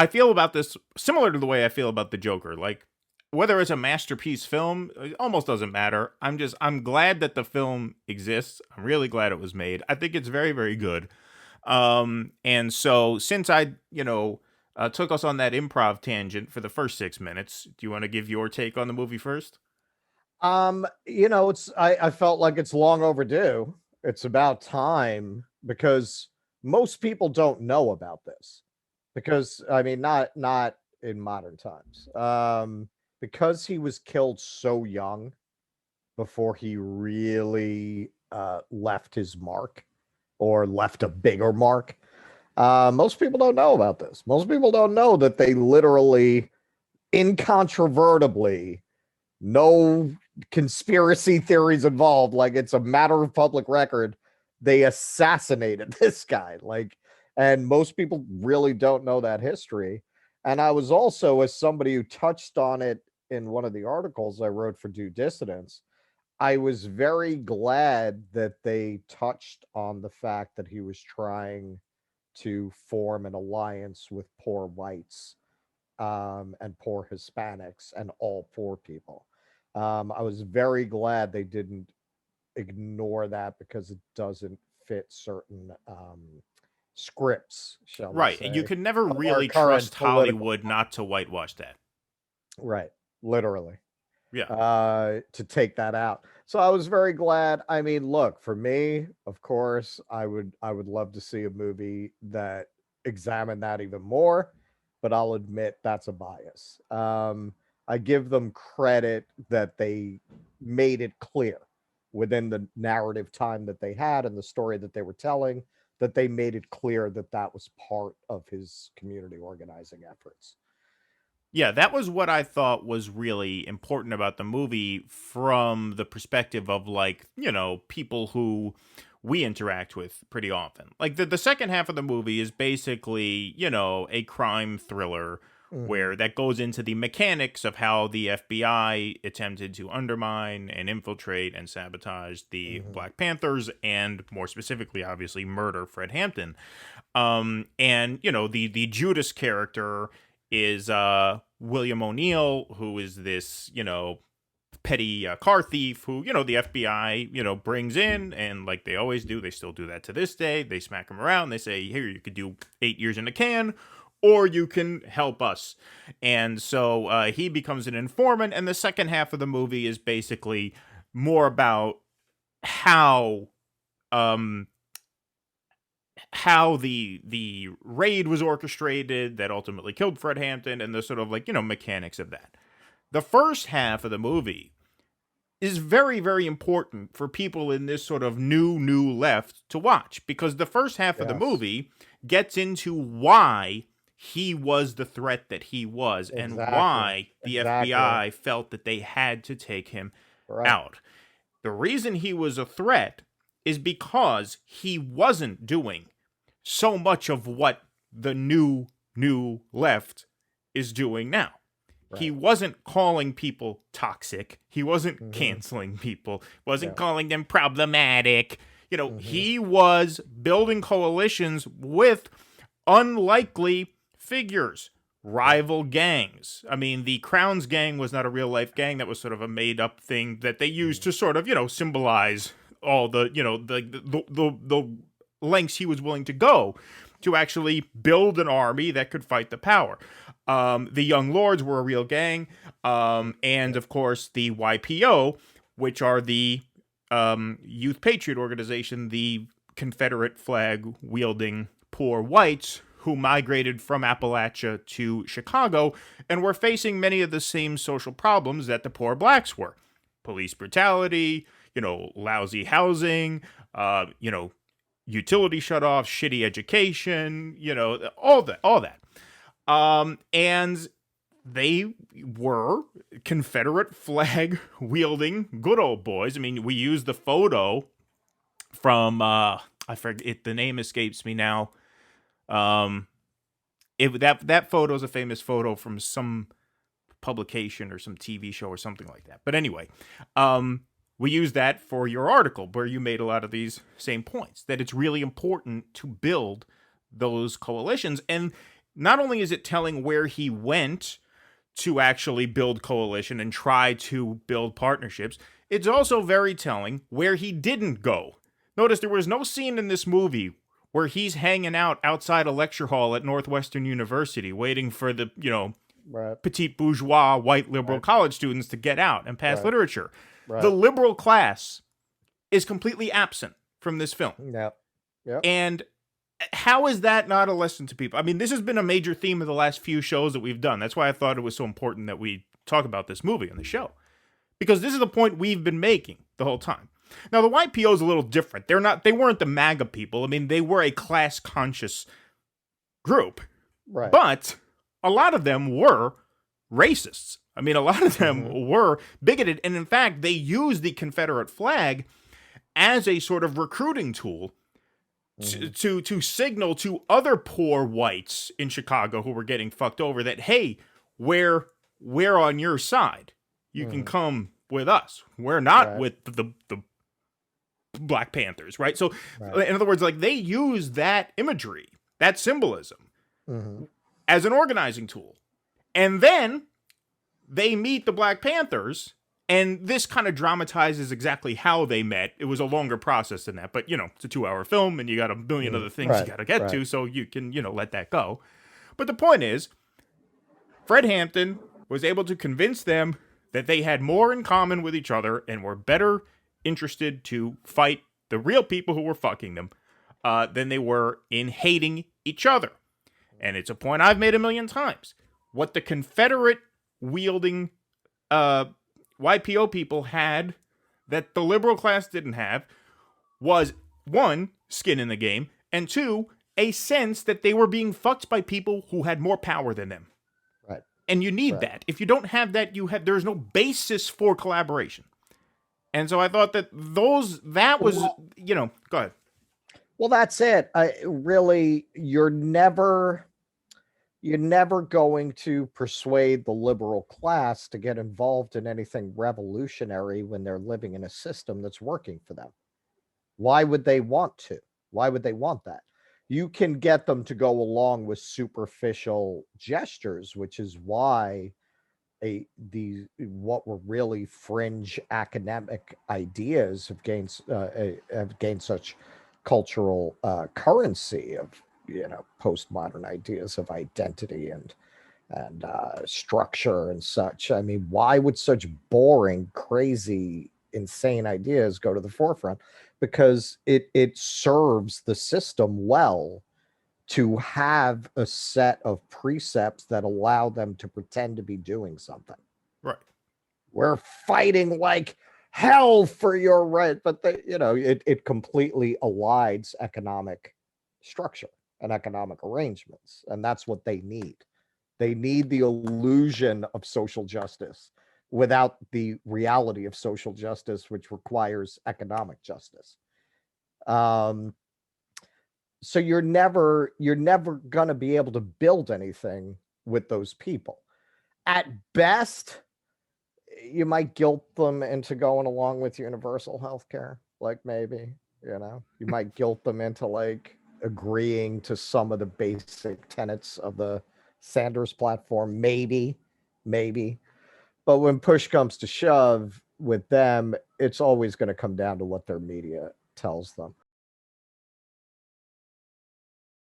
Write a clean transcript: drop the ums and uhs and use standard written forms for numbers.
I feel about this similar to the way I feel about the Joker. Like, whether it's a masterpiece film, it almost doesn't matter. I'm glad that the film exists. I'm really glad it was made. I think it's very, very good. And so since I took us on that improv tangent for the first 6 minutes, do you want to give your take on the movie first? I felt like it's long overdue. It's about time because most people don't know about this. Because I mean, not in modern times. Because he was killed so young before he really left his mark or left a bigger mark. Most people don't know about this. Most people don't know that they literally, incontrovertibly, no conspiracy theories involved. Like it's a matter of public record. They assassinated this guy. And most people really don't know that history. And I was also, as somebody who touched on it in one of the articles I wrote for Due Dissidence, I was very glad that they touched on the fact that he was trying to form an alliance with poor whites, and poor Hispanics and all poor people. I was very glad they didn't ignore that because it doesn't fit certain scripts, shall we Right. And you say, can never of our really current trust political Hollywood climate. not to whitewash that. Right, literally, Yeah. to take that out. So I was very glad. I mean, look, for me, of course, I would love to see a movie that examined that even more, but I'll admit that's a bias. I give them credit that they made it clear within the narrative time that they had and the story that they were telling, that they made it clear that that was part of his community organizing efforts. Yeah, that was what I thought was really important about the movie from the perspective of, like, people who we interact with pretty often. Like, the second half of the movie is basically, a crime thriller Hmm. where that goes into the mechanics of how the FBI attempted to undermine and infiltrate and sabotage the Hmm. Black Panthers and, more specifically, obviously, murder Fred Hampton. And the Judas character is William O'Neill, who is this petty car thief who the FBI brings in, and like they always do, they still do that to this day. They smack him around. They say, "Here, you could do 8 years in a can." Or you can help us. And so he becomes an informant. And the second half of the movie is basically more about how um, the raid was orchestrated that ultimately killed Fred Hampton, and the sort of, like, mechanics of that. The first half of the movie is very, very important for people in this sort of new left to watch, because the first half of the Yes, movie gets into why he was the threat that he was, and exactly, why the exactly. FBI felt that they had to take him Right, out. The reason he was a threat is because he wasn't doing so much of what the new left is doing now. He right. wasn't calling people toxic. He wasn't Hmm. canceling people. Wasn't Yeah. calling them problematic. Hmm. He was building coalitions with unlikely figures, Yeah. rival gangs. I mean, the Crown's gang was not a real life gang. That was sort of a made up thing that they used Mhm. to sort of, symbolize all the, the lengths he was willing to go to actually build an army that could fight the power. The Young Lords were a real gang, and Yeah. of course the YPO, which are the Youth Patriot Organization, the Confederate flag wielding poor whites who migrated from Appalachia to Chicago and were facing many of the same social problems that the poor blacks were: police brutality, lousy housing, utility shutoffs, shitty education, all that. And they were Confederate flag wielding good old boys. I mean, we use the photo from I forget, the name escapes me now. Um, that photo is a famous photo from some publication or some TV show or something like that. But anyway, we use that for your article where you made a lot of these same points, that it's really important to build those coalitions. And not only is it telling where he went to actually build coalition and try to build partnerships, it's also very telling where he didn't go. Notice there was no scene in this movie where he's hanging out outside a lecture hall at Northwestern University waiting for the, Right. petite bourgeois white liberal Right. college students to get out and pass Right. literature. Right. The liberal class is completely absent from this film. Yep. Yep. And how is that not a lesson to people? I mean, this has been a major theme of the last few shows that we've done. That's why I thought it was so important that we talk about this movie on the show. Because this is the point we've been making the whole time. Now, the YPO is a little different. They weren't the MAGA people. I mean, they were a class conscious group. Right. But a lot of them were racists. I mean, a lot of them were bigoted. And in fact, they used the Confederate flag as a sort of recruiting tool to signal to other poor whites in Chicago who were getting fucked over that, hey, we're on your side. You can come with us. We're not with the Black Panthers, right? So, in other words, like, they use that imagery, that symbolism, as an organizing tool. And then they meet the Black Panthers, and this kind of dramatizes exactly how they met. It was a longer process than that, but, it's a 2-hour film, and you got a million other things you got to get to, so you can, let that go. But the point is, Fred Hampton was able to convince them that they had more in common with each other and were better interested to fight the real people who were fucking them than they were in hating each other. And it's a point I've made a million times. What the Confederate wielding YPO people had that the liberal class didn't have was, one, skin in the game, and two, a sense that they were being fucked by people who had more power than them. Right. And you need that. If you don't have that, there's no basis for collaboration. And so I thought that go ahead. Well, that's it. You're never going to persuade the liberal class to get involved in anything revolutionary when they're living in a system that's working for them. Why would they want to? Why would they want that? You can get them to go along with superficial gestures, which is why what were really fringe academic ideas have gained such cultural currency of postmodern ideas of identity and structure and such. I mean, why would such boring, crazy, insane ideas go to the forefront? Because it serves the system well to have a set of precepts that allow them to pretend to be doing something. Right. We're fighting like hell for your right, but it completely elides economic structure and economic arrangements, and that's what they need. They need the illusion of social justice without the reality of social justice, which requires economic justice. So you're never going to be able to build anything with those people. At best, you might guilt them into going along with universal health care. Like, maybe, you might guilt them into like agreeing to some of the basic tenets of the Sanders platform. Maybe. But when push comes to shove with them, it's always going to come down to what their media tells them.